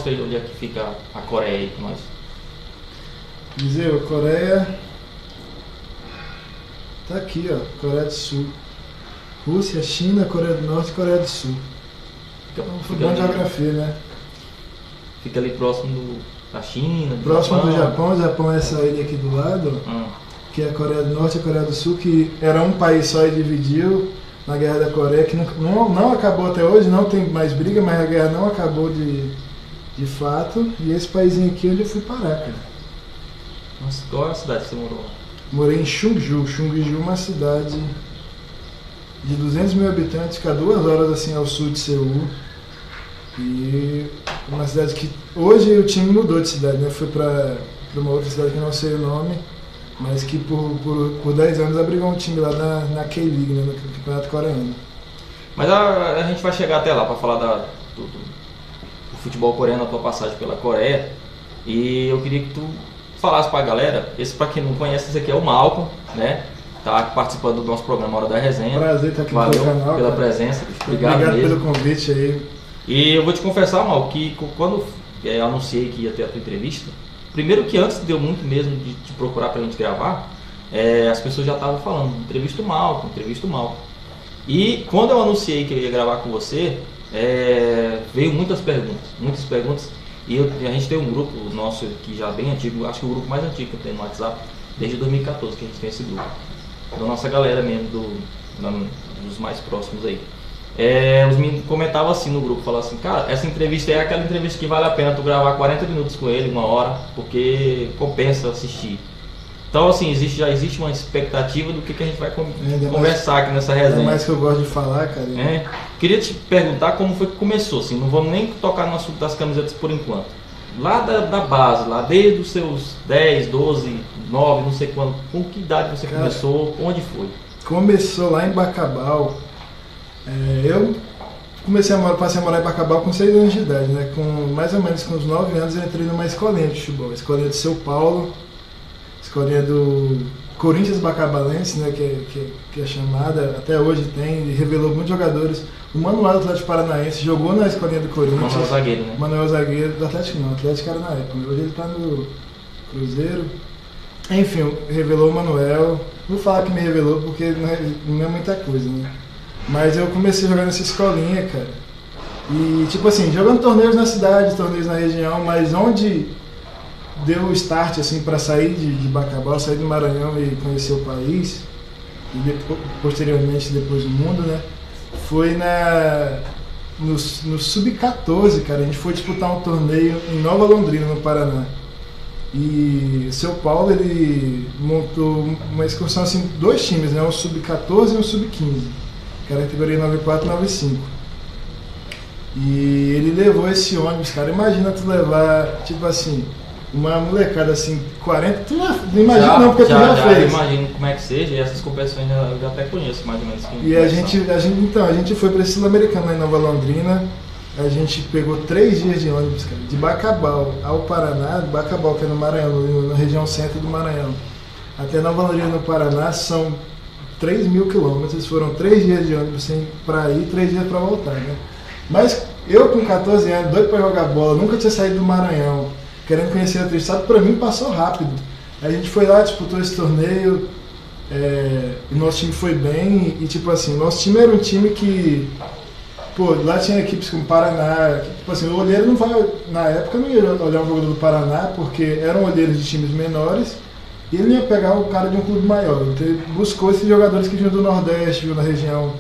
Onde é que fica a Coreia aí com nós? Viseu, Coreia tá aqui, ó, Coreia do Sul. Rússia, China, Coreia do Norte e Coreia do Sul. Foi bom geografia, né? Fica ali próximo da China, próximo do Japão. O Japão é essa ilha aqui do lado, que é a Coreia do Norte e a Coreia do Sul, que era um país só e dividiu na Guerra da Coreia, que não acabou até hoje, não tem mais briga, mas a guerra não acabou de fato. E esse paísinho aqui onde eu fui parar, cara. Nossa, qual é a cidade que você morou? Morei em Chungju. Chungju é uma cidade de 200 mil habitantes, fica 2 horas assim ao sul de Seul. E uma cidade que hoje o time mudou de cidade, né? Foi pra uma outra cidade que eu não sei o nome, mas que por 10 anos abrigou um time lá na K-League, né? No campeonato coreano. Mas a gente vai chegar até lá para falar do futebol coreano, a tua passagem pela Coreia. E eu queria que tu falasse pra galera, para quem não conhece, esse aqui é o Malcolm, né? Tá participando do nosso programa Hora da Resenha. Prazer estar aqui Valeu no canal, pela cara. presença. Obrigado pelo convite aí. E eu vou te confessar, Mal, que quando eu anunciei que ia ter a tua entrevista, primeiro que antes deu muito mesmo de te procurar pra gente gravar, as pessoas já estavam falando, entrevista o Malcolm. E quando eu anunciei que eu ia gravar com você, veio muitas perguntas. E a gente tem um grupo nosso que já é bem antigo, acho que o grupo mais antigo que eu tenho no WhatsApp, desde 2014 que a gente tem esse grupo, da nossa galera mesmo, dos mais próximos aí. Os meninos comentavam assim no grupo, falavam assim, cara, essa entrevista é aquela entrevista que vale a pena tu gravar 40 minutos com ele, 1 hora, porque compensa assistir. Então assim, já existe uma expectativa do que a gente vai conversar aqui nessa resenha. É mais que eu gosto de falar, cara. Queria te perguntar como foi que começou, assim, não vamos nem tocar no assunto das camisetas por enquanto. Lá da base, lá desde os seus 10, 12, 9, não sei quando, com que idade você começou, onde foi? Começou lá em Bacabal. Eu passei a morar em Bacabal com 6 anos de idade, né? Mais ou menos com uns 9 anos eu entrei numa escolinha de futebol, escolinha de São Paulo, escolinha do Corinthians Bacabalense, né? Que é chamada, até hoje tem, revelou muitos jogadores. O Manuel do Atlético Paranaense jogou na escolinha do Corinthians. Manuel zagueiro, né? Manuel zagueiro, do Atlético não, Atlético era na época, hoje ele tá no Cruzeiro. Enfim, revelou o Manuel. Vou falar que me revelou porque não é muita coisa, né? Mas eu comecei a jogar nessa escolinha, cara. E tipo assim, jogando torneios na cidade, torneios na região, mas onde deu o start assim para sair de Bacabal, sair do Maranhão e conhecer o país, e posteriormente depois o mundo, né? Foi no Sub-14, cara. A gente foi disputar um torneio em Nova Londrina, no Paraná. E o seu Paulo, ele montou uma excursão assim, 2 times, né? Um Sub-14 e um Sub-15. Que era a categoria 94 e 95. E ele levou esse ônibus, cara. Imagina tu levar, tipo assim, uma molecada assim, 40. Tu não imagina não, porque tu já fez. Eu imagino como é que seja, e essas competições eu já até conheço mais ou menos. E a gente foi pra Sul-Americana lá em Nova Londrina. A gente pegou 3 dias de ônibus, cara, de Bacabal ao Paraná, Bacabal, que é no Maranhão, na região centro do Maranhão, até Nova Londrina, no Paraná, são 3.000 quilômetros, foram 3 dias de ônibus para ir, 3 dias para voltar, né? Mas eu com 14 anos, doido para jogar bola, nunca tinha saído do Maranhão, querendo conhecer outro estado, para mim passou rápido. A gente foi lá, disputou esse torneio, o nosso time foi bem, e tipo assim, nosso time era um time que, pô, lá tinha equipes como Paraná, que, tipo assim, o olheiro não vai, na época não ia olhar um jogador do Paraná, porque eram olheiros de times menores, e ele ia pegar o cara de um clube maior. Então ele buscou esses jogadores que vinham do Nordeste, vinham da região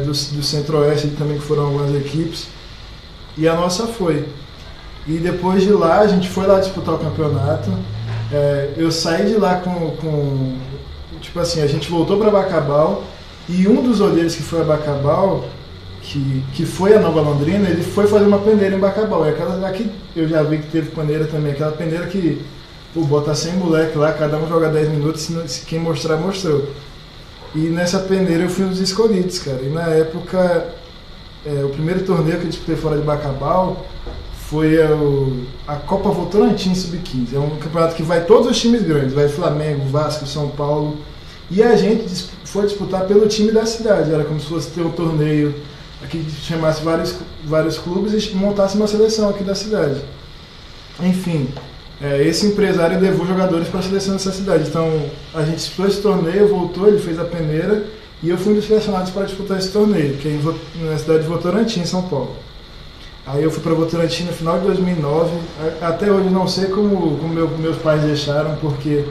do Centro-Oeste também, que foram algumas equipes. E a nossa foi. E depois de lá, a gente foi lá disputar o campeonato. Eu saí de lá com tipo assim, a gente voltou para Bacabal. E um dos olheiros que foi a Bacabal, que foi a Nova Londrina, ele foi fazer uma peneira em Bacabal. E aquela aqui eu já vi que teve peneira também, aquela peneira que, pô, bota 100 moleque lá, cada um joga 10 minutos, se quem mostrar, mostrou. E nessa peneira eu fui um dos escolhidos, cara. E na época, o primeiro torneio que eu disputei fora de Bacabal foi a Copa Votorantim Sub-15. É um campeonato que vai todos os times grandes, vai Flamengo, Vasco, São Paulo. E a gente foi disputar pelo time da cidade. Era como se fosse ter um torneio aqui que chamasse vários clubes e montasse uma seleção aqui da cidade. Enfim, esse empresário levou jogadores para a seleção dessa cidade. Então a gente disputou esse torneio, voltou, ele fez a peneira e eu fui um dos selecionados para disputar esse torneio, que é na cidade de Votorantim, em São Paulo. Aí eu fui para Votorantim no final de 2009, até hoje não sei como meus pais deixaram, porque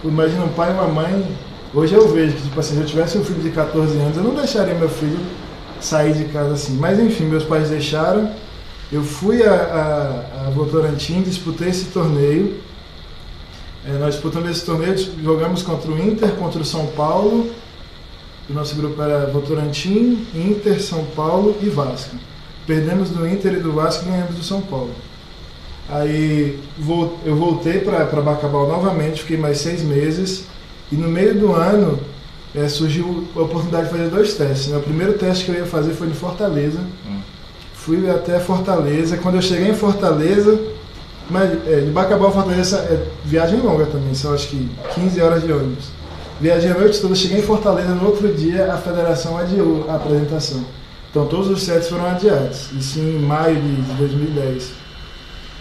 imagina um pai e uma mãe, hoje eu vejo que tipo assim, se eu tivesse um filho de 14 anos, eu não deixaria meu filho sair de casa assim. Mas enfim, meus pais deixaram, eu fui a Votorantim, disputei esse torneio, nós disputamos esse torneio, jogamos contra o Inter, contra o São Paulo, o nosso grupo era Votorantim, Inter, São Paulo e Vasco. Perdemos do Inter e do Vasco e ganhamos do São Paulo. Aí eu voltei para Bacabal novamente, fiquei mais 6 meses. E no meio do ano surgiu a oportunidade de fazer 2 testes. Né? O primeiro teste que eu ia fazer foi em Fortaleza. Fui até Fortaleza. Quando eu cheguei em Fortaleza, mas de Bacabal a Fortaleza é viagem longa também, são acho que 15 horas de ônibus. Viajei a noite toda, cheguei em Fortaleza, no outro dia a federação adiou a apresentação. Então todos os sets foram adiados, isso em maio de 2010.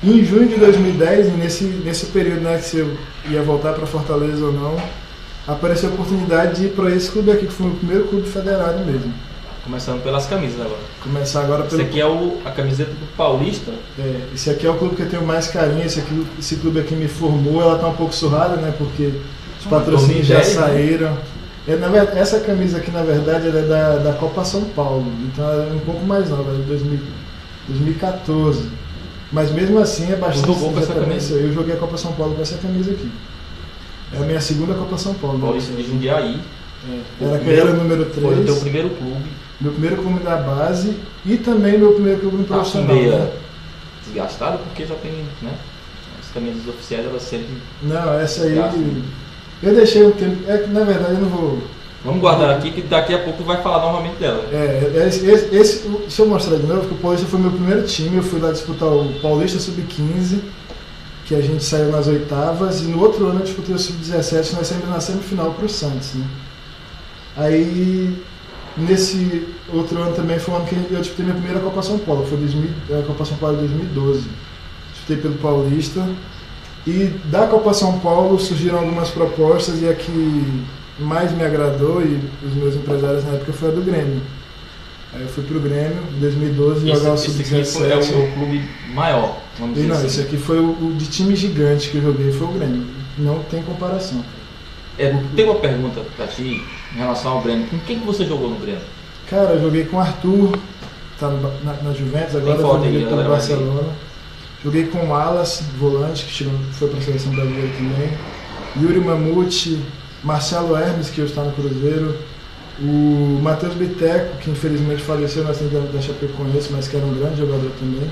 E em junho de 2010, nesse período, né, que se eu ia voltar para Fortaleza ou não, apareceu a oportunidade de ir para esse clube aqui, que foi o meu primeiro clube federado mesmo. Começando pelas camisas agora. Começar agora pelo... Esse aqui é a camiseta do Paulista. Esse aqui é o clube que eu tenho mais carinho, esse clube aqui me formou, ela está um pouco surrada, né, porque os patrocínios já saíram. Essa camisa aqui, na verdade, ela é da Copa São Paulo, então ela é um pouco mais nova, ela é de 2014. Mas mesmo assim é bastante... Você jogou com essa camisa? Eu joguei a Copa São Paulo com essa camisa aqui. É a minha segunda Copa São Paulo. Paulista de Jundiaí. Era o número 3. Foi o teu primeiro clube. Meu primeiro clube da base e também meu primeiro clube no profissional. Meia desgastado porque já tem, né? As camisas oficiais, elas sempre... Não, essa aí... Eu deixei um tempo, na verdade eu não vou... Vamos guardar aqui que daqui a pouco vai falar novamente dela. Se eu mostrar de novo, que o Paulista foi meu primeiro time, eu fui lá disputar o Paulista Sub-15, que a gente saiu nas oitavas, e no outro ano eu disputei o Sub-17, nós saímos na semifinal para o Santos, né? Aí, nesse outro ano também foi o ano que eu disputei minha primeira Copa São Paulo, foi a Copa São Paulo de 2012. Disputei pelo Paulista. E da Copa São Paulo surgiram algumas propostas e a que mais me agradou e os meus empresários na época foi a do Grêmio. Aí eu fui pro Grêmio em 2012 jogar o Sub-17. Esse aqui é o clube maior, vamos dizer assim. Esse aqui foi o de time gigante que eu joguei, foi o Grêmio. Não tem comparação. Tem uma pergunta pra ti em relação ao Grêmio. Com quem que você jogou no Grêmio? Cara, eu joguei com o Arthur, tá na Juventus, agora eu tô no Barcelona. Joguei com o Wallace, volante, que foi para a seleção brasileira também. Yuri Mamute, Marcelo Hermes, que hoje está no Cruzeiro. O Matheus Biteco, que infelizmente faleceu na acidente da Chapecoense, mas que era um grande jogador também.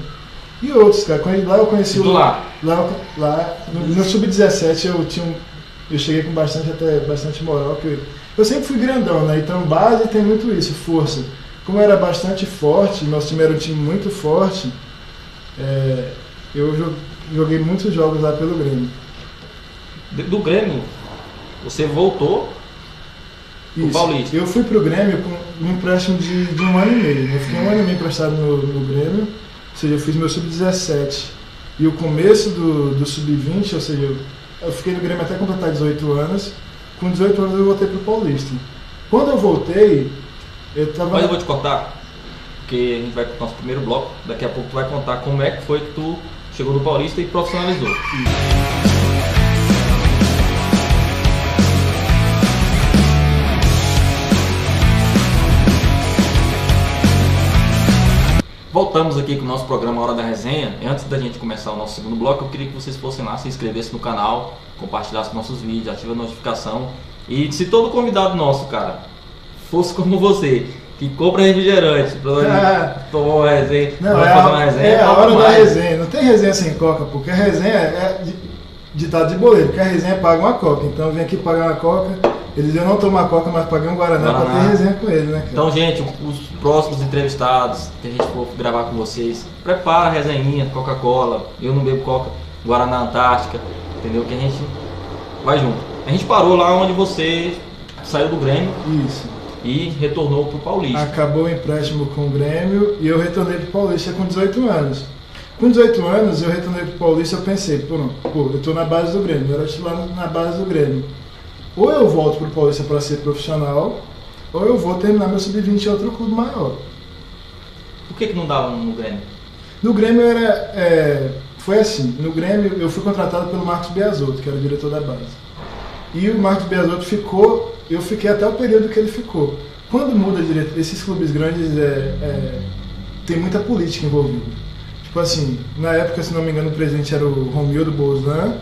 E outros, cara. Lá eu conheci lá no Sub-17 eu cheguei com bastante moral. Eu sempre fui grandão, né? Então base tem muito isso, força. Como eu era bastante forte, nosso time era um time muito forte, eu joguei muitos jogos lá pelo Grêmio. Do Grêmio, você voltou pro Paulista? Eu fui pro Grêmio com um empréstimo de 1 ano e meio. Eu fiquei 1 ano e meio emprestado no Grêmio, ou seja, eu fiz meu Sub-17 e o começo do Sub-20, ou seja, eu fiquei no Grêmio até completar 18 anos. Com 18 anos eu voltei pro Paulista. Quando eu voltei, Mas eu vou te cortar, porque a gente vai pro nosso primeiro bloco. Daqui a pouco tu vai contar como é que foi que tu chegou no Paulista e profissionalizou. Voltamos aqui com o nosso programa Hora da Resenha. E antes da gente começar o nosso segundo bloco, eu queria que vocês fossem lá, se inscrevessem no canal, compartilhassem nossos vídeos, ativem a notificação. E se todo convidado nosso, cara, fosse como você, que compra refrigerante pra tomar uma resenha, não, fazer uma resenha, é a hora da resenha. Não tem resenha sem coca, porque a resenha é ditado de boleiro, porque a resenha paga uma coca. Então eu vim aqui pagar uma coca, eles iam não tomar coca, mas paguei um Guaraná pra ter resenha com eles, né, cara? Então, gente, os próximos entrevistados que a gente for gravar com vocês, prepara a resenhinha, Coca-Cola, eu não bebo coca, Guaraná Antártica, entendeu? Que a gente vai junto. A gente parou lá onde você saiu do Grêmio. Isso. E retornou pro Paulista. Acabou o empréstimo com o Grêmio e eu retornei pro Paulista com 18 anos. Com 18 anos eu retornei pro Paulista e eu pensei, pô, eu tô na base do Grêmio, eu era titular na base do Grêmio. Ou eu volto pro Paulista para ser profissional, ou eu vou terminar meu sub-20 em outro clube maior. Por que não dava no Grêmio? No Grêmio foi assim, no Grêmio eu fui contratado pelo Marcos Biasotto, que era o diretor da base. E o Marcos Biasotto ficou, eu fiquei até o período que ele ficou. Quando muda diretor, esses clubes grandes tem muita política envolvida. Tipo assim, na época, se não me engano, o presidente era o Romildo Bolzan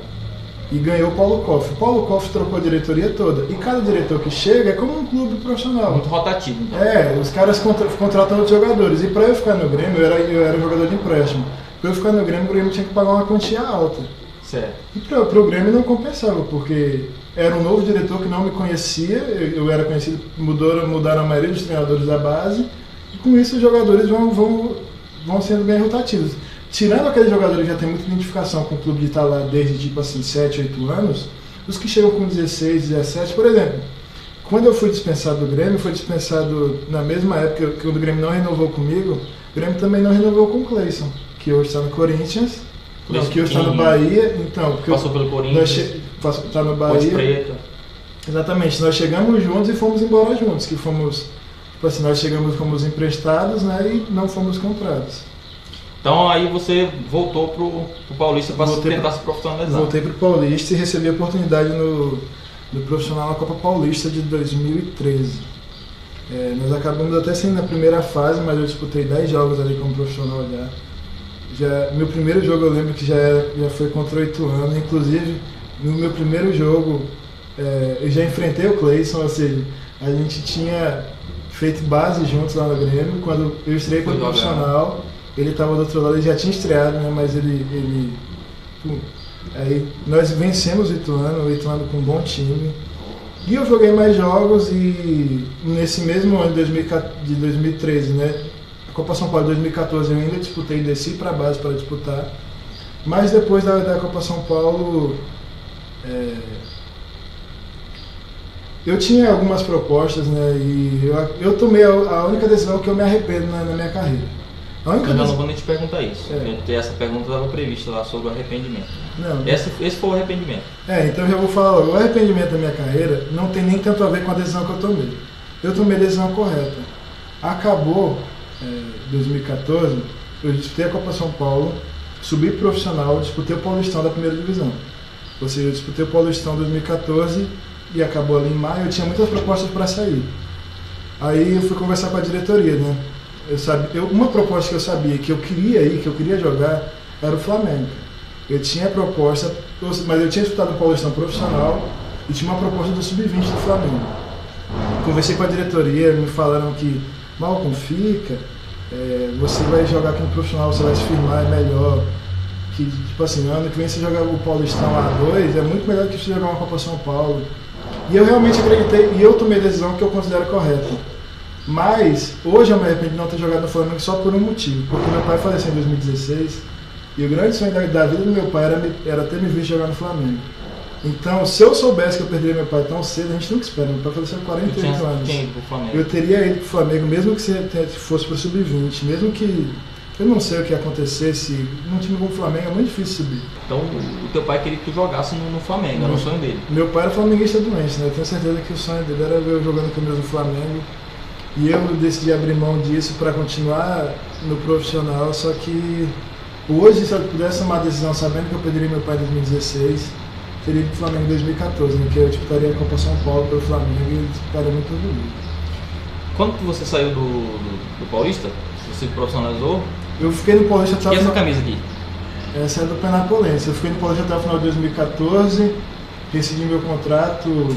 e ganhou o Paulo Koff. O Paulo Koff trocou a diretoria toda. E cada diretor que chega é como um clube profissional. Muito rotativo. Então. Os caras contratam os jogadores. E para eu ficar no Grêmio, eu era um jogador de empréstimo. Para eu ficar no Grêmio, o Grêmio tinha que pagar uma quantia alta. Certo. E para o Grêmio não compensava, porque era um novo diretor que não me conhecia, eu era conhecido, mudaram a maioria dos treinadores da base, e com isso os jogadores vão sendo bem rotativos. Tirando aqueles jogadores que já têm muita identificação com o clube de estar lá desde tipo assim 7, 8 anos, os que chegam com 16, 17, por exemplo, quando eu fui dispensado do Grêmio, fui dispensado na mesma época que o Grêmio não renovou comigo, o Grêmio também não renovou com o Cleison, que hoje está no Corinthians. Não, que hoje está no Bahia, então. Passou pelo Corinthians. Está no Bahia. Ponte Preta. Exatamente, nós chegamos juntos e fomos embora juntos, que fomos, tipo assim, nós chegamos como emprestados, né, e não fomos comprados. Então aí você voltou pro Paulista para tentar se profissionalizar. Voltei pro Paulista e recebi a oportunidade no profissional na Copa Paulista de 2013. Nós acabamos até sendo na primeira fase, mas eu disputei 10 jogos ali como profissional meu primeiro jogo eu lembro que já foi contra o Ituano, inclusive no meu primeiro jogo eu já enfrentei o Cleison, ou seja, a gente tinha feito base juntos lá no Grêmio, quando eu estreiei como profissional, ele estava do outro lado, ele já tinha estreado, né, mas aí nós vencemos o Ituano com um bom time, e eu joguei mais jogos e nesse mesmo ano de 2013, né, Copa São Paulo de 2014 eu ainda disputei, desci para a base para disputar, mas depois da Copa São Paulo eu tinha algumas propostas, né, e eu tomei a única decisão que eu me arrependo na minha carreira. Eu não vou nem te perguntar isso, porque essa pergunta estava prevista lá sobre o arrependimento. Não. Esse foi o arrependimento. Então eu já vou falar logo, o arrependimento da minha carreira não tem nem tanto a ver com a decisão que eu tomei. Eu tomei a decisão correta. Acabou 2014, eu disputei a Copa São Paulo, subi profissional, disputei o Paulistão da primeira divisão. Ou seja, eu disputei o Paulistão 2014 e acabou ali em maio, eu tinha muitas propostas para sair. Aí eu fui conversar com a diretoria, né? Uma proposta que eu sabia que eu queria ir, que eu queria jogar, era o Flamengo. Eu tinha proposta, mas eu tinha disputado o Paulistão profissional e tinha uma proposta do Sub-20 do Flamengo. Conversei com a diretoria, me falaram que Malcom, fica, você vai jogar como profissional, você vai se firmar, é melhor. Que, tipo assim, ano que vem você jogar o Paulistão A2, é muito melhor que você jogar uma Copa São Paulo. E eu realmente acreditei, e eu tomei a decisão que eu considero correta. Mas, hoje eu me arrependo de não ter jogado no Flamengo só por um motivo. Porque meu pai faleceu em 2016, e o grande sonho da vida do meu pai era ter me visto jogar no Flamengo. Então, se eu soubesse que eu perderia meu pai tão cedo, a gente nunca espera. Meu pai faleceu com 48 anos. Eu teria ido pro Flamengo, mesmo que fosse pro Sub-20, mesmo que eu não sei o que ia acontecer, se num time como o Flamengo é muito difícil subir. Então, o teu pai queria que tu jogasse no Flamengo, era o sonho dele? Meu pai era flamenguista doente, né? Eu tenho certeza que o sonho dele era ver eu jogando com o mesmo Flamengo. E eu decidi abrir mão disso para continuar no profissional, só que hoje, se eu pudesse tomar a decisão sabendo que eu perderia meu pai em 2016, teria ido pro Flamengo em 2014, né? Que eu disputaria a Copa São Paulo pelo Flamengo e disputaria muito orgulho. Quando que você saiu do Paulista? Você profissionalizou? Eu fiquei no Paulista até o final. E essa camisa aqui? Essa é do Penapolense. Eu fiquei no Paulista até o final de 2014, rescindi meu contrato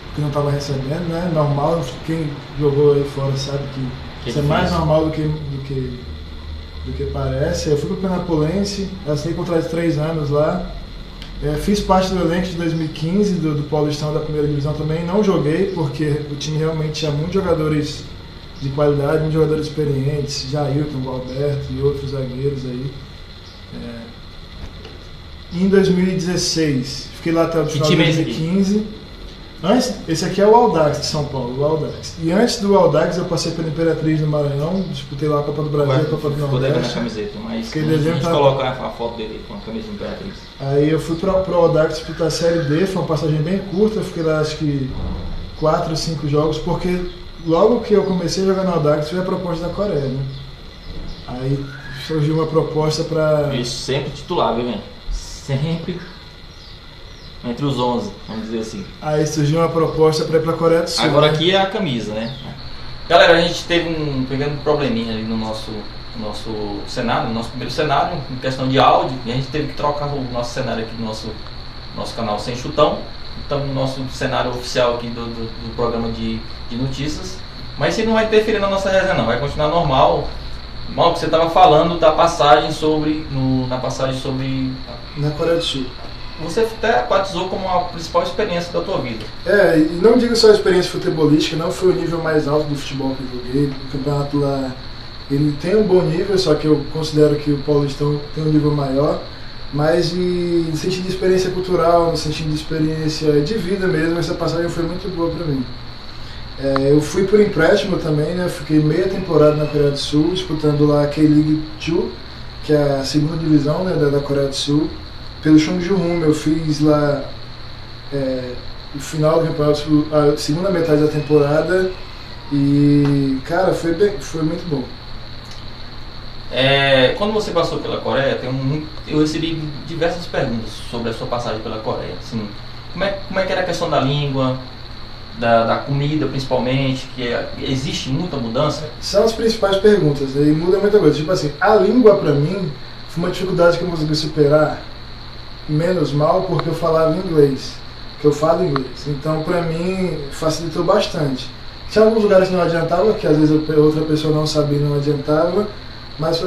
porque não estava recebendo, né? Normal, quem jogou aí fora sabe que isso é mais normal do que parece. Eu fui para o Penapolense, assinei contrato de 3 anos lá. Fiz parte do elenco de 2015 do Paulistão da primeira divisão também. Não joguei porque o time realmente tinha muitos jogadores de qualidade, muitos jogadores experientes, Jailton, Alberto e outros zagueiros aí. Em 2016, fiquei lá até o final de 2015. Esse aqui é o Audax de São Paulo, o Audax. E antes do Audax eu passei pela Imperatriz do Maranhão, disputei lá a Copa do Brasil, a Copa do Nordeste. Ficou devendo a camiseta, mas a gente coloca a foto dele com a camisa do Imperatriz. Aí eu fui pro Audax disputar a Série D, foi uma passagem bem curta, eu fiquei lá acho que 4 ou 5 jogos, porque logo que eu comecei a jogar no Audax foi a proposta da Coreia, né? Aí surgiu uma proposta pra... Isso, sempre titular, viu, gente? Sempre... entre os 11, vamos dizer assim. Aí surgiu uma proposta para ir para a Coreia do Sul. Agora aqui é a camisa, né? Galera, a gente teve um pequeno probleminha ali no nosso cenário, no nosso primeiro cenário, em questão de áudio, e a gente teve que trocar o nosso cenário aqui do nosso canal Sem Chutão. Estamos no nosso cenário oficial aqui do programa de notícias. Mas isso não vai interferir na nossa resenha não, vai continuar normal. Mal que você estava falando da passagem sobre... na Coreia do Sul. Você até batizou como a principal experiência da tua vida. E não digo só a experiência futebolística, não foi o nível mais alto do futebol que eu joguei. O campeonato lá, ele tem um bom nível, só que eu considero que o Paulistão tem um nível maior. Mas no sentido de experiência cultural, no sentido de experiência de vida mesmo, essa passagem foi muito boa para mim. Eu fui por empréstimo também, né? Fiquei meia temporada na Coreia do Sul, disputando lá a K-League 2, que é a segunda divisão, né, da Coreia do Sul. Pelo Chungju-hoon, eu fiz lá o final do campeonato, a segunda metade da temporada e, cara, foi muito bom. Quando você passou pela Coreia, eu recebi diversas perguntas sobre a sua passagem pela Coreia. Assim, como é que era a questão da língua, da comida principalmente, existe muita mudança? São as principais perguntas, e muda muita coisa. Tipo assim, a língua pra mim foi uma dificuldade que eu consegui superar menos mal porque eu falava inglês, que eu falo inglês, então pra mim facilitou bastante. Tinha alguns lugares que não adiantava, que às vezes outra pessoa não sabia e não adiantava, mas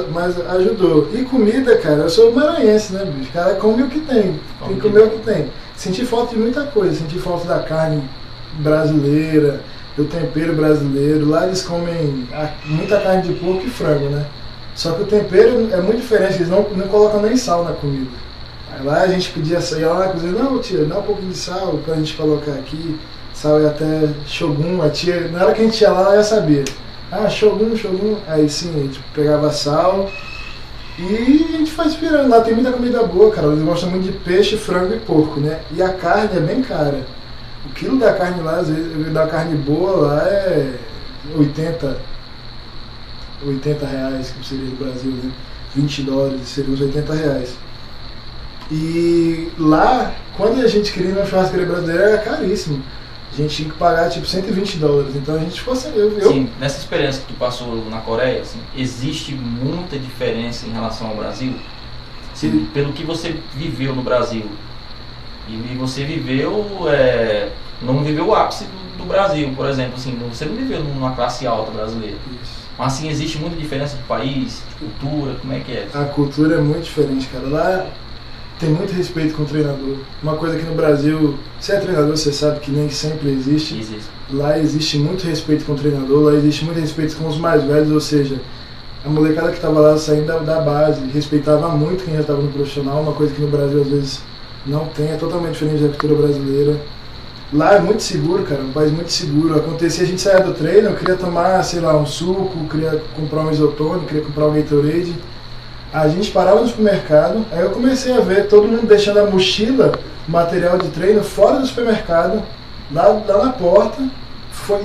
ajudou. E comida, cara, eu sou maranhense, né, bicho? O cara come o que tem que comer o que tem. Senti falta de muita coisa, senti falta da carne brasileira, do tempero brasileiro. Lá eles comem muita carne de porco e frango, né? Só que o tempero é muito diferente, eles não colocam nem sal na comida. Aí lá a gente pedia sair lá na cozinha, não tia, dá um pouquinho de sal pra gente colocar aqui, sal e até shogun, a tia, na hora que a gente ia lá, ela já sabia. Shogun, aí sim, a gente pegava sal e a gente foi inspirando. Lá tem muita comida boa, cara, eles gostam muito de peixe, frango e porco, né? E a carne é bem cara. O quilo da carne lá, às vezes, da carne boa lá é 80 reais, que seria do Brasil, né? $20, seria uns 80 reais. E lá, quando a gente queria uma churrascaria brasileira, era caríssimo. A gente tinha que pagar tipo $120. Então a gente ficou assim, Sim, nessa experiência que tu passou na Coreia, assim, existe muita diferença em relação ao Brasil? Assim, pelo que você viveu no Brasil. E você viveu, não viveu o ápice do Brasil, por exemplo. Assim, você não viveu numa classe alta brasileira. Isso. Mas assim, existe muita diferença de país, de cultura, como é que é? A cultura é muito diferente, cara. Lá tem muito respeito com o treinador. Uma coisa que no Brasil, se é treinador, você sabe que nem sempre existe. Lá existe muito respeito com o treinador, lá existe muito respeito com os mais velhos, ou seja, a molecada que estava lá saindo da base, respeitava muito quem já estava no profissional, uma coisa que no Brasil às vezes não tem, é totalmente diferente da cultura brasileira. Lá é muito seguro, cara, um país muito seguro. Acontecia, a gente saía do treino, eu queria tomar, sei lá, um suco, queria comprar um isotônico, queria comprar um Gatorade. A gente parava no supermercado, aí eu comecei a ver todo mundo deixando a mochila, material de treino, fora do supermercado, lá na porta,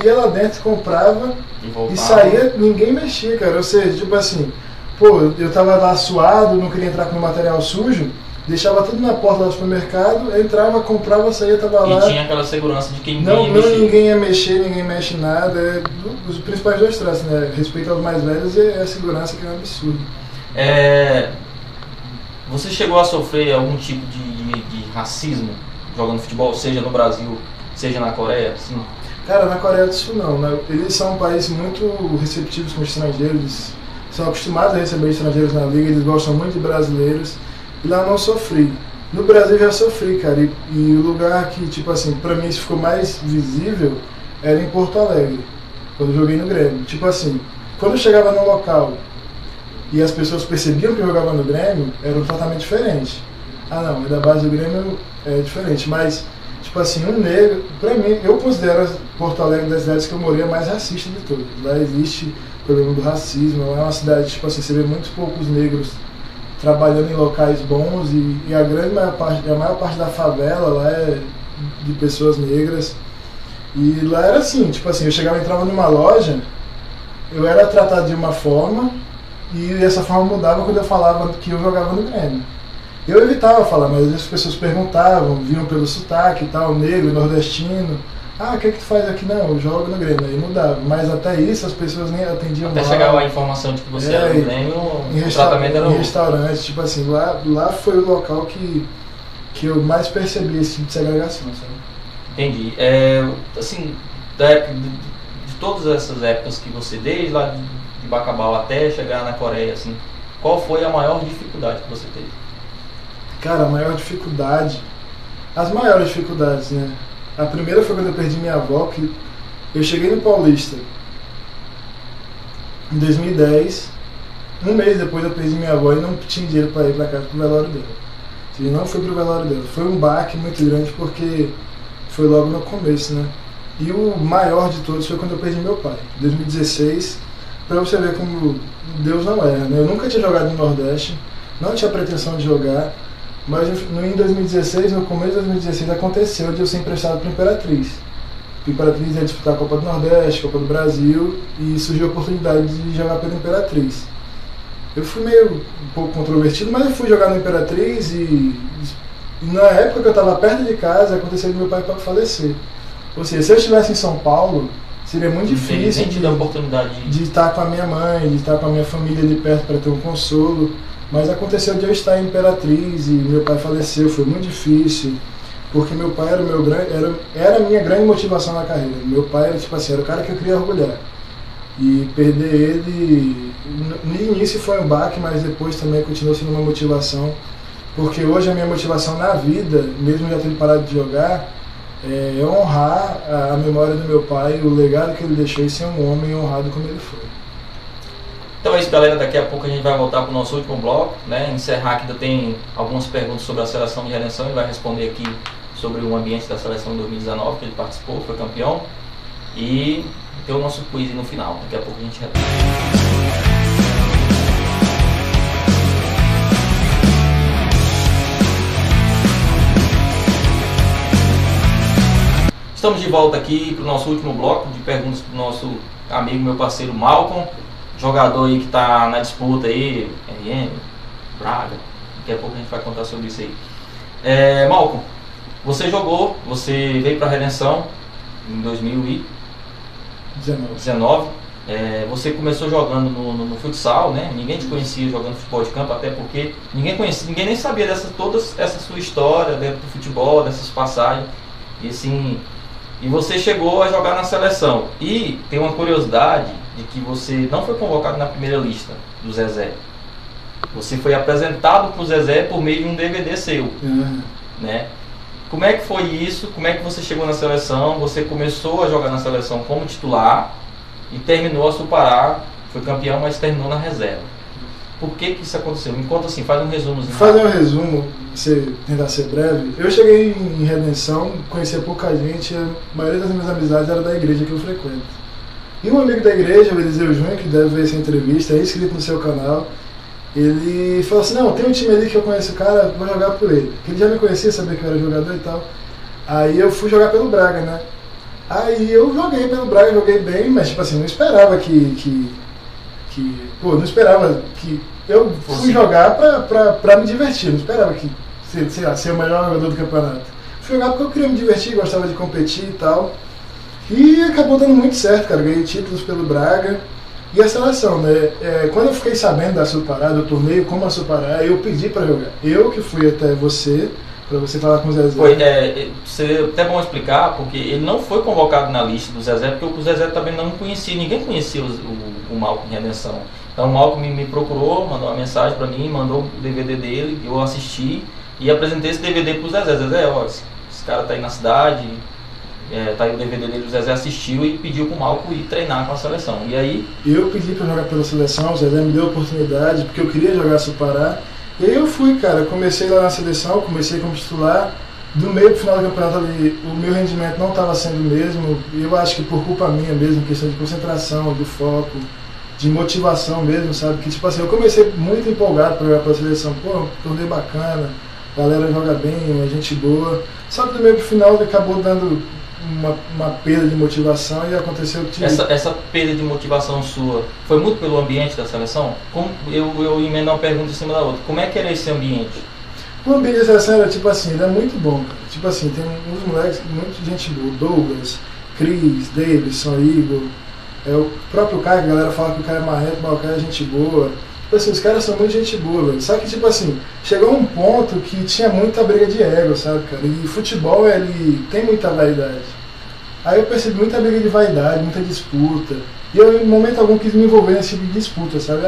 ia lá dentro, comprava e saía, ninguém mexia, cara. Ou seja, tipo assim, eu tava lá suado, não queria entrar com material sujo, deixava tudo na porta do supermercado, entrava, comprava, saía, tava lá. E tinha aquela segurança de que ninguém ia mexer, ninguém mexe em nada. Os principais dois traços, né? Respeito aos mais velhos e a segurança, que é um absurdo. Você chegou a sofrer algum tipo de racismo jogando futebol, seja no Brasil, seja na Coreia? Sim. Cara, na Coreia do Sul não, né? Eles são um país muito receptivos com estrangeiros, eles são acostumados a receber estrangeiros na liga, eles gostam muito de brasileiros, e lá eu não sofri. No Brasil eu já sofri, cara, e o lugar que, tipo assim, pra mim isso ficou mais visível era em Porto Alegre, quando eu joguei no Grêmio. Tipo assim, quando eu chegava no local e as pessoas percebiam que eu jogava no Grêmio, era um tratamento diferente. Ah não, da base do Grêmio é diferente, mas tipo assim, um negro, pra mim, eu considero Porto Alegre das cidades que eu morei a mais racista de todas. Lá existe o problema do racismo, é uma cidade, tipo assim, você vê muito poucos negros trabalhando em locais bons e a maior parte da favela lá é de pessoas negras. E lá era assim, tipo assim, entrava numa loja, eu era tratado de uma forma e essa forma mudava quando eu falava que eu jogava no Grêmio. Eu evitava falar, mas as pessoas perguntavam, viam pelo sotaque e tal, negro, nordestino. Ah, o que tu faz aqui? Não, eu jogo no Grêmio. Aí mudava. Mas até isso as pessoas nem atendiam até lá. chegava a informação de que você era do Grêmio, o tratamento era em restaurante, tipo assim, lá foi o local que eu mais percebi esse tipo de segregação, sabe? Entendi. Assim, de todas essas épocas que você, desde lá de Bacabal até chegar na Coreia, assim, qual foi a maior dificuldade que você teve? Cara, a maior dificuldade, as maiores dificuldades, né? A primeira foi quando eu perdi minha avó, que eu cheguei no Paulista em 2010, um mês depois eu perdi minha avó e não tinha dinheiro para ir para casa pro velório dela. E não fui pro velório dela. Foi um baque muito grande porque foi logo no começo, né? E o maior de todos foi quando eu perdi meu pai, em 2016, para você ver como Deus não erra, né? Eu nunca tinha jogado no Nordeste, não tinha pretensão de jogar. Mas em 2016, no começo de 2016, aconteceu de eu ser emprestado para a Imperatriz. A Imperatriz ia disputar a Copa do Nordeste, Copa do Brasil, e surgiu a oportunidade de jogar pela Imperatriz. Eu fui meio um pouco controvertido, mas eu fui jogar na Imperatriz e na época que eu estava perto de casa, aconteceu de meu pai falecer. Ou seja, se eu estivesse em São Paulo, seria muito difícil de estar com a minha mãe, de estar com a minha família ali perto para ter um consolo. Mas aconteceu de eu estar em Imperatriz e meu pai faleceu, foi muito difícil, porque meu pai era a minha grande motivação na carreira. Meu pai era, tipo assim, era o cara que eu queria orgulhar. E perder ele, no início foi um baque, mas depois também continuou sendo uma motivação, porque hoje a minha motivação na vida, mesmo já tendo parado de jogar, é honrar a memória do meu pai, o legado que ele deixou e ser um homem honrado como ele foi. Então é isso, galera, daqui a pouco a gente vai voltar para o nosso último bloco, né? Encerrar que ainda tem algumas perguntas sobre a seleção de Redenção, ele vai responder aqui sobre o ambiente da seleção em 2019, que ele participou, foi campeão, e tem o nosso quiz no final, daqui a pouco a gente retorna. Estamos de volta aqui para o nosso último bloco de perguntas para o nosso amigo, meu parceiro Malcolm, jogador aí que está na disputa aí, RM, Braga, daqui a pouco a gente vai contar sobre isso aí. Malcolm, você veio para a Redenção em 2019. Você começou jogando no futsal, né? Ninguém te conhecia jogando futebol de campo, até porque ninguém nem sabia toda essa sua história dentro do futebol, dessas passagens. E assim, e você chegou a jogar na seleção. E tem uma curiosidade de que você não foi convocado na primeira lista do Zezé. Você foi apresentado para o Zezé por meio de um DVD seu, né? Como é que foi isso? Como é que você chegou na seleção? Você começou a jogar na seleção como titular e terminou a Supará, foi campeão, mas terminou na reserva. Por que isso aconteceu? Me conta assim, faz um resumo. Fazer um resumo, você tentar ser breve. Eu cheguei em Redenção, conhecia pouca gente, a maioria das minhas amizades era da igreja que eu frequento. E um amigo da igreja, o Eliseu Júnior, que deve ver essa entrevista, é inscrito no seu canal, ele falou assim, não, tem um time ali que eu conheço o cara, vou jogar por ele. Porque ele já me conhecia, sabia que eu era jogador e tal. Aí eu fui jogar pelo Braga, né? Aí eu joguei pelo Braga, joguei bem, mas tipo assim, não esperava não esperava que eu fui jogar pra me divertir, não esperava que, sei lá, ser o melhor jogador do campeonato. Fui jogar porque eu queria me divertir, gostava de competir e tal. E acabou dando muito certo, cara. Ganhei títulos pelo Braga. E a seleção, né? Quando eu fiquei sabendo da Supará, do torneio como a Supará, eu pedi para jogar. Eu que fui até você, Pra você falar com o Zezé. Seria até bom explicar, porque ele não foi convocado na lista do Zezé, porque o Zezé também não conhecia, ninguém conhecia o Malcolm Redenção. Então o Malcolm me procurou, mandou uma mensagem pra mim, mandou o DVD dele, eu assisti e apresentei esse DVD pro Zezé. Zezé, ó, esse cara tá aí na cidade, tá aí o DVD dele, o Zezé assistiu e pediu pro Malcolm ir treinar com a seleção. E aí... Eu pedi pra jogar pela seleção, o Zezé me deu a oportunidade, porque eu queria jogar Supará. E aí eu fui, cara, comecei lá na seleção, comecei como titular. Do meio pro final do campeonato ali, o meu rendimento não estava sendo o mesmo. Eu acho que por culpa minha mesmo, questão de concentração, de foco, de motivação mesmo, sabe? Que tipo assim, eu comecei muito empolgado para jogar pela seleção. Pô, torneio bacana, a galera joga bem, é gente boa. Só que do meio pro final acabou dando uma perda de motivação e aconteceu que... Essa perda de motivação sua foi muito pelo ambiente da seleção? Como, eu emendo uma pergunta em cima da outra. Como é que era esse ambiente? O ambiente da seleção era tipo assim, ele é muito bom, cara. Tipo assim, tem uns moleques, muita gente boa. Douglas, Cris, Davidson, Igor. O próprio Caio, que a galera fala que o cara é marrento, mas o cara é gente boa. Tipo assim, os caras são muito gente boa, velho. Só que, tipo assim, chegou um ponto que tinha muita briga de ego, sabe, cara? E futebol, ele tem muita vaidade. Aí eu percebi muita briga de vaidade, muita disputa. E eu, em momento algum, quis me envolver nesse tipo de disputa, sabe?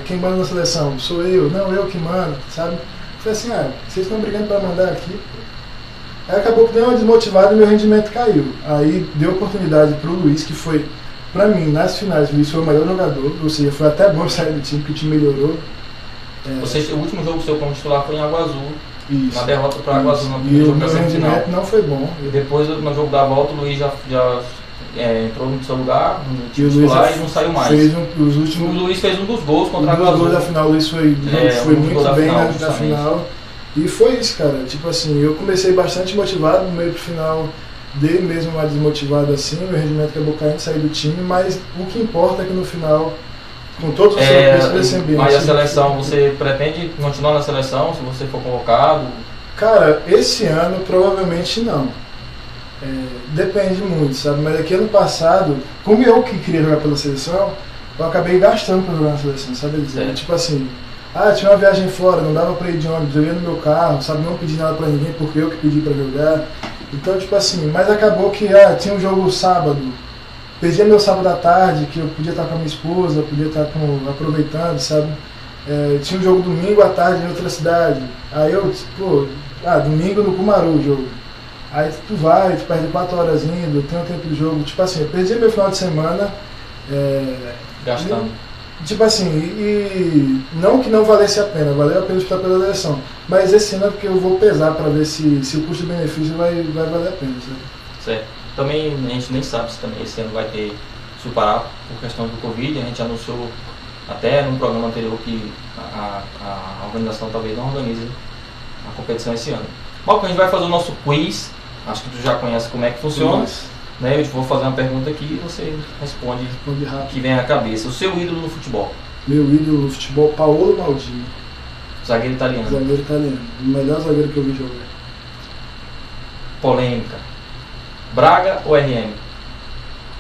Quem manda na seleção? Sou eu. Não, eu que mando, sabe? Eu falei assim, vocês estão brigando pra mandar aqui, pô. Aí acabou que deu uma desmotivada e meu rendimento caiu. Aí deu oportunidade pro Luiz, que foi... Pra mim, nas finais, o Luiz foi o melhor jogador, ou seja, foi até bom sair do time, porque o time melhorou. O último jogo seu como titular foi em Água Azul. Isso. Uma derrota para Água Azul no primeiro jogo da semifinal. O rendimento não foi bom. E depois, no jogo da volta, o Luiz já entrou no seu lugar, no time E o Luiz titular e não saiu mais. O Luiz fez um dos gols contra a Água Azul. O da final, o Luiz foi muito bem na final. E foi isso, cara. Tipo assim, eu comecei bastante motivado, no meio pro final dei mesmo uma desmotivada assim, meu rendimento acabou caindo, saí do time, mas o que importa é que no final, com todos os recursos desse ambiente... Mas a seleção, você pretende continuar na seleção, se você for convocado? Cara, esse ano provavelmente não. Depende muito, sabe? Mas aqui ano passado, como eu que queria jogar pela seleção, eu acabei gastando pra jogar na seleção, sabe? Tipo assim, tinha uma viagem fora, não dava pra ir de ônibus, eu ia no meu carro, sabe? Não pedi nada pra ninguém porque eu que pedi pra jogar. Então, tipo assim, mas acabou que tinha um jogo sábado, perdia meu sábado à tarde, que eu podia estar com a minha esposa, podia estar aproveitando, sabe? Tinha um jogo domingo à tarde em outra cidade, aí eu, domingo no Cumaru o jogo. Aí tu perde 4 horas indo, tem um tempo de jogo, tipo assim, eu perdi meu final de semana... Gastando. Tipo assim, e não que não valesse a pena, valeu a pena estar pela eleição. Mas esse ano é porque eu vou pesar para ver se o custo-benefício vai valer a pena, sabe? Certo. Também a gente nem sabe se também esse ano vai ter Supará por questão do Covid. A gente anunciou até num programa anterior que a organização talvez não organize a competição esse ano. Bom, a gente vai fazer o nosso quiz. Acho que tu já conhece como é que funciona. Né? Eu vou fazer uma pergunta aqui e você responde o que vem à cabeça. O seu ídolo no futebol? Meu ídolo no futebol, Paolo Maldini. Zagueiro italiano. Zagueiro italiano. O melhor zagueiro que eu vi jogar. Polêmica. Braga ou RM?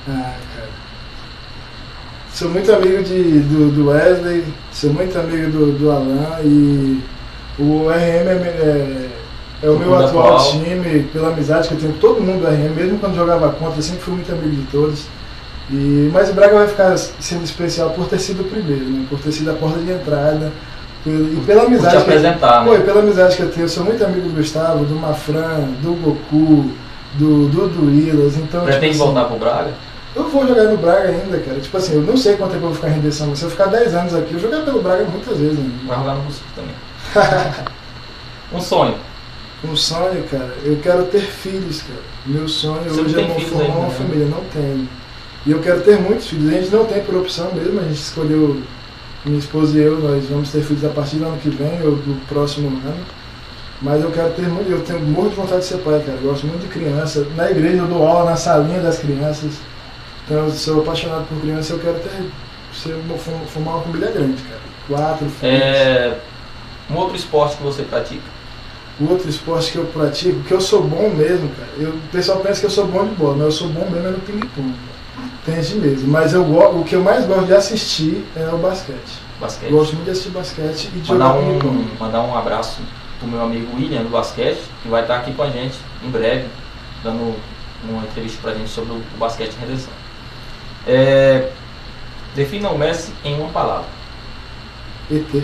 Cara. Sou muito amigo do Wesley, sou muito amigo do Alan e o RM é o meu atual time, pela amizade que eu tenho com todo mundo do RM, mesmo quando jogava contra, eu sempre fui muito amigo de todos. Mas o Braga vai ficar sendo especial por ter sido o primeiro, né? Por ter sido a porta de entrada. E pela amizade por te apresentar, né? Pela amizade que eu tenho, eu sou muito amigo do Gustavo, do Mafran, do Goku, do Ilas. Então, pretende voltar pro Braga? Eu vou jogar no Braga ainda, cara. Tipo assim, eu não sei quanto tempo eu vou ficar em rendição, mas se eu ficar 10 anos aqui, eu vou jogar pelo Braga muitas vezes. Né? Vai jogar no Recife também. Um sonho. Um sonho, cara, eu quero ter filhos, cara. Meu sonho hoje é formar uma família, não tenho. E eu quero ter muitos filhos. A gente não tem por opção mesmo, a gente escolheu, minha esposa e eu, nós vamos ter filhos a partir do ano que vem ou do próximo ano. Mas eu quero ter muito, eu tenho muito de vontade de ser pai, cara. Eu gosto muito de criança. Na igreja eu dou aula na salinha das crianças. Então eu sou apaixonado por criança, eu quero formar uma família grande, cara. 4 filhos. Um outro esporte que você pratica? O outro esporte que eu pratico, que eu sou bom mesmo, cara. O pessoal pensa que eu sou bom de bola, mas eu sou bom mesmo no ping-pong. Tênis de mesa. Mas o que eu mais gosto de assistir é o basquete. Basquete. Gosto muito de assistir basquete e de jogar ping-pong. Mandar um abraço do meu amigo William do basquete, que vai estar aqui com a gente em breve, dando uma entrevista pra gente sobre o basquete em Redenção. Defina o Messi em uma palavra. ET.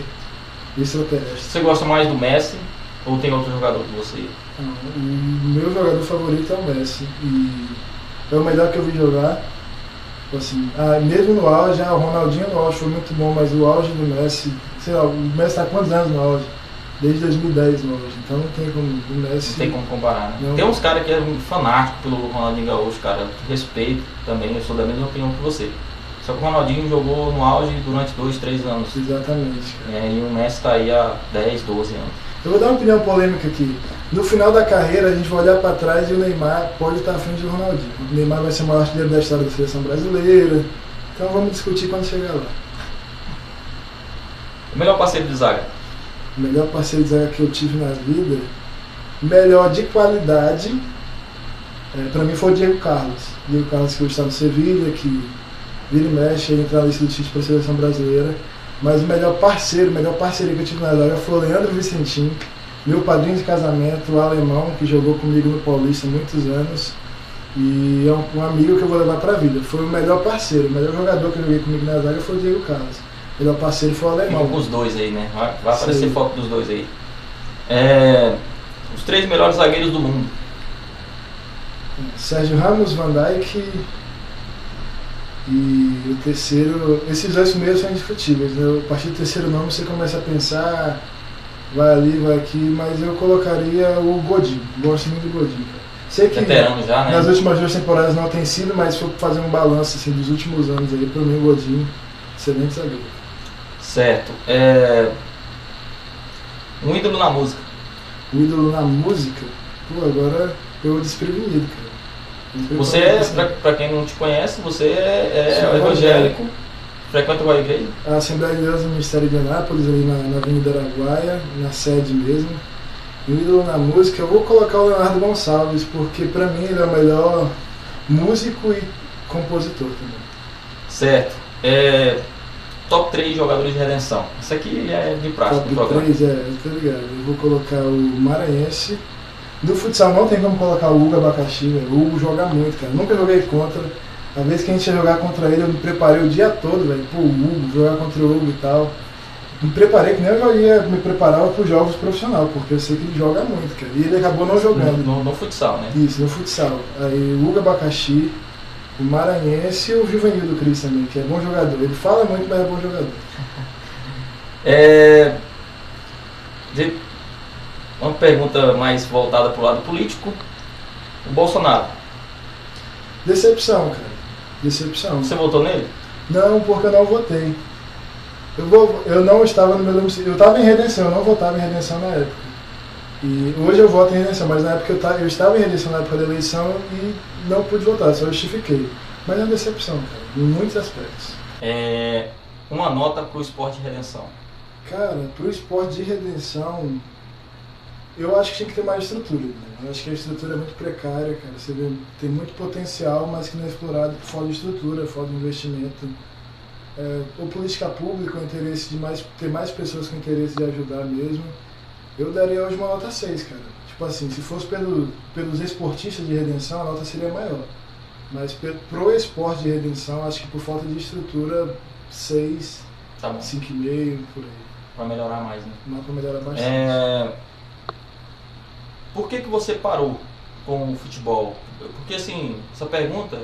Extraterrestre. Você gosta mais do Messi ou tem outro jogador que você... O meu jogador favorito é o Messi. E é o melhor que eu vi jogar. Assim, mesmo no auge, o Ronaldinho no auge foi muito bom, mas o auge do Messi, sei lá, o Messi está há quantos anos no auge? Desde 2010 no auge, então não tem como o Messi... Não tem como comparar, né? Não. Tem uns caras que é fanático pelo Ronaldinho Gaúcho, cara, respeito também, eu sou da mesma opinião que você. Só que o Ronaldinho jogou no auge durante 2, 3 anos. Exatamente, cara. E o Messi está aí há 10, 12 anos. Eu vou dar uma opinião polêmica aqui. No final da carreira, a gente vai olhar para trás e o Neymar pode estar à frente do Ronaldinho. O Neymar vai ser o maior artilheiro da história da seleção brasileira. Então vamos discutir quando chegar lá. O melhor parceiro de zaga? O melhor parceiro de zaga que eu tive na vida, melhor de qualidade, para mim foi o Diego Carlos. Diego Carlos que eu estava no Sevilha, que vira e mexe, ele entra na lista do Tite para a seleção brasileira. Mas o melhor parceiro, a melhor parceria que eu tive na zaga foi o Leandro Vicentim, meu padrinho de casamento, o alemão, que jogou comigo no Paulista há muitos anos. E é um amigo que eu vou levar para a vida. Foi o melhor parceiro, o melhor jogador que eu joguei comigo na zaga foi o Diego Carlos. O melhor parceiro foi o alemão. Fica com os dois aí, né? Vai aparecer foto dos dois aí. Os 3 melhores zagueiros do mundo. Sérgio Ramos, Van Dijk e o terceiro... Esses 2 primeiros são indiscutíveis, né? A partir do terceiro nome você começa a pensar, vai ali, vai aqui, mas eu colocaria o Godin. Gosto muito do Godin, cara. Sei que veterano já, né? Nas últimas 2 temporadas não tem sido, mas se for fazer um balanço assim, dos últimos anos aí, pra mim o Godin, excelente zagueiro. Certo. Um ídolo na música. O ídolo na música? Pô, agora eu desprevenido, cara. Você, pra quem não te conhece, você é evangélico, frequenta qual igreja? A Assembleia de Deus do Ministério de Anápolis, ali na Avenida Araguaia, na sede mesmo. O ídolo na música, eu vou colocar o Leonardo Gonçalves, porque pra mim ele é o melhor músico e compositor também. Certo. Top 3 jogadores de redenção. Isso aqui é de prática do programa. Top 3, tá ligado. Eu vou colocar o Maranhense. No futsal não tem como colocar o Hugo Abacaxi, velho. O Hugo joga muito, cara. Nunca joguei contra. A vez que a gente ia jogar contra ele, eu me preparei o dia todo, velho. Pô, o Hugo, jogar contra o Hugo e tal. Me preparei, que nem eu ia me preparava para os jogos profissional, porque eu sei que ele joga muito, cara. E ele acabou não jogando. No futsal, né? Isso, no futsal. Aí o Hugo Abacaxi, o Maranhense e o Juvenil do Cris também, que é bom jogador. Ele fala muito, mas é bom jogador. Uma pergunta mais voltada para o lado político. O Bolsonaro. Decepção, cara. Decepção. Você votou nele? Não, porque eu não votei. Eu não estava no meu domicílio. Eu estava em Redenção, eu não votava em Redenção na época. E hoje eu voto em Redenção, mas na época eu estava em Redenção na época da eleição e não pude votar, só justifiquei. Mas é uma decepção, cara, em muitos aspectos. Uma nota para o esporte de redenção. Cara, para o esporte de redenção, eu acho que tinha que ter mais estrutura. Né? Eu acho que a estrutura é muito precária, cara. Você vê, tem muito potencial, mas que não é explorado por falta de estrutura, falta de investimento. Ou política pública, o interesse de ter mais pessoas com interesse de ajudar mesmo. Eu daria hoje uma nota 6, cara. Tipo assim, se fosse pelos esportistas de redenção, a nota seria maior. Mas pro esporte de redenção, acho que por falta de estrutura, 6, tá bom. 5,5, por aí. Pra melhorar mais, né? Não, pra melhorar bastante. Por que você parou com o futebol? Porque assim, essa pergunta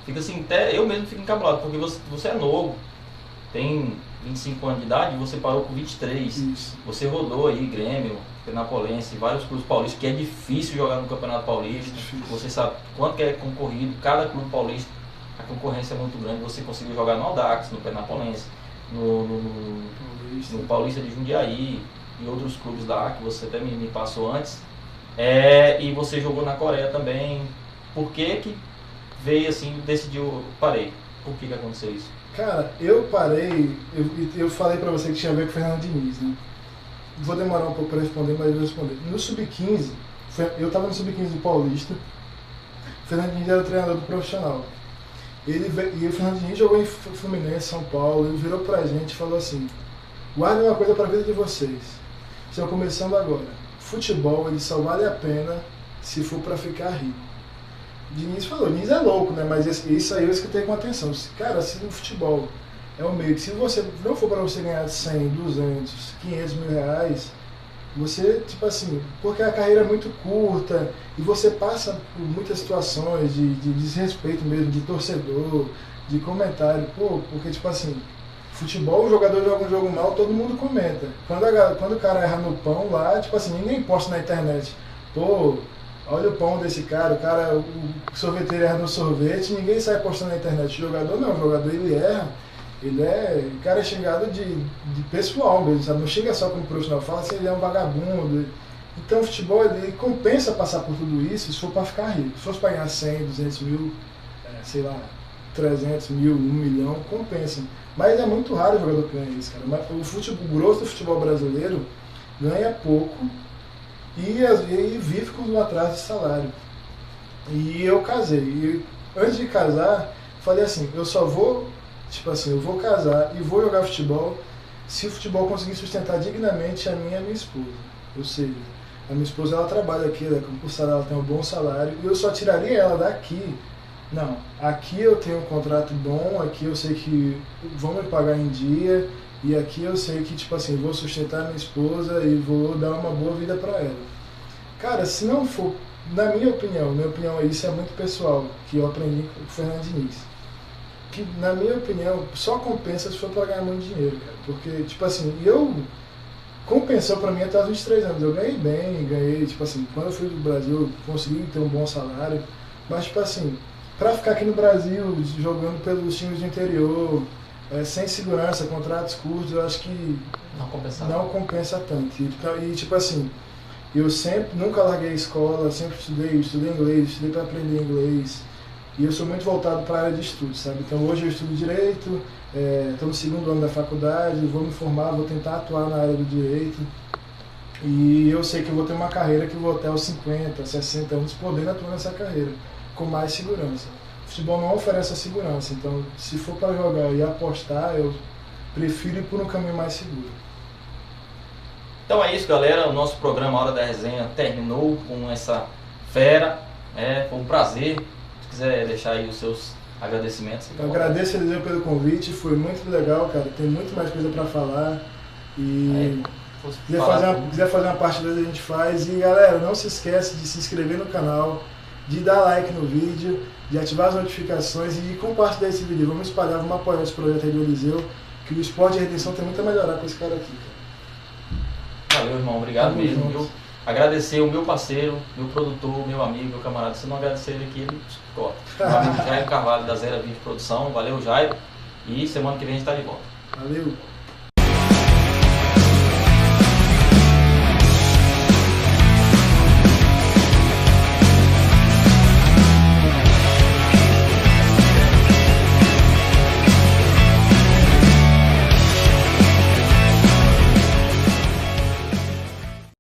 fica assim, até eu mesmo fico encabulado, porque você é novo, tem 25 anos de idade e você parou com 23. Isso. Você rodou aí Grêmio, Penapolense, vários clubes paulistas, que é difícil jogar no Campeonato Paulista. Você sabe quanto que é concorrido, cada clube paulista, a concorrência é muito grande. Você conseguiu jogar no Audax, no Penapolense, no Paulista de Jundiaí e outros clubes lá que você até me passou antes. E você jogou na Coreia também. Por que veio assim, decidiu, parei? Por que aconteceu isso? Cara, eu parei, eu falei pra você que tinha a ver com o Fernando Diniz, né? Vou demorar um pouco pra responder, mas eu vou responder. No Sub-15, eu tava no Sub-15 do Paulista, o Fernando Diniz era o treinador do profissional. E o Fernando Diniz jogou em Fluminense, São Paulo, ele virou pra gente e falou assim: guardem uma coisa pra vida de vocês. Estou começando agora. Futebol, ele só vale a pena se for para ficar rico. Diniz falou, Diniz é louco, né? Mas isso aí eu escutei com atenção. Cara, se no futebol é um meio que se você não for para você ganhar 100, 200, 500 mil reais, você, tipo assim, porque a carreira é muito curta e você passa por muitas situações de desrespeito mesmo, de torcedor, de comentário, pô, porque, tipo assim, futebol, o jogador joga um jogo mal, todo mundo comenta. Quando o cara erra no pão lá, tipo assim, ninguém posta na internet, pô, olha o pão desse cara, o sorveteiro erra no sorvete, ninguém sai postando na internet. O jogador não, o jogador ele erra. O cara é xingado de pessoal mesmo, sabe? Não chega só como profissional, fala assim, ele é um vagabundo. Então o futebol, ele compensa passar por tudo isso se for para ficar rico. Se fosse para ganhar 100, 200 mil, sei lá, 300 mil, 1 milhão, compensa. Mas é muito raro o jogador que ganha isso, cara. Mas o grosso do futebol brasileiro ganha pouco e vive com um atraso de salário. E eu casei. E antes de casar, falei assim, eu só vou... Tipo assim, eu vou casar e vou jogar futebol se o futebol conseguir sustentar dignamente a minha e a minha esposa. Ou seja, a minha esposa ela trabalha aqui, ela é concursada, ela tem um bom salário e eu só tiraria ela daqui. Não, aqui eu tenho um contrato bom, aqui eu sei que vão me pagar em dia e aqui eu sei que, tipo assim, vou sustentar minha esposa e vou dar uma boa vida pra ela. Cara, se não for, na minha opinião isso é muito pessoal, que eu aprendi com o Fernando Diniz. Que, na minha opinião, só compensa se for para ganhar muito dinheiro, cara. Porque, tipo assim, compensou para mim até os 23 anos. Eu ganhei bem, ganhei, tipo assim, quando eu fui do Brasil, eu consegui ter um bom salário. Mas, tipo assim, para ficar aqui no Brasil, jogando pelos times do interior, sem segurança, contratos curtos, eu acho que não compensa tanto. E, tipo assim, eu nunca larguei a escola, sempre estudei inglês, estudei para aprender inglês. E eu sou muito voltado para a área de estudo, sabe? Então hoje eu estudo Direito, estou no 2º ano da faculdade, vou me formar, vou tentar atuar na área do Direito. E eu sei que eu vou ter uma carreira que vou até os 50, 60 anos podendo atuar nessa carreira, com mais segurança. O futebol não oferece a segurança, então se for para jogar e apostar, eu prefiro ir por um caminho mais seguro. Então é isso, galera. O nosso programa Hora da Resenha terminou com essa fera. Foi um prazer. Se quiser deixar aí os seus agradecimentos. Eu agradeço a Eliseu pelo convite, foi muito legal, cara. Tem muito mais coisa para falar. E quiser fazer uma parte da a gente faz. E galera, não se esquece de se inscrever no canal, de dar like no vídeo, de ativar as notificações e compartilhar esse vídeo. Vamos espalhar, vamos apoiar esse projeto aí do Eliseu, que o esporte de redenção tem muito a melhorar com esse cara aqui, cara. Valeu, irmão. Obrigado mesmo. Viu? Agradecer o meu parceiro, meu produtor, meu amigo, meu camarada. Se não agradecer ele aqui, ele corta. Meu amigo Jairo Carvalho, da 020 Produção. Valeu, Jairo. E semana que vem a gente está de volta. Valeu.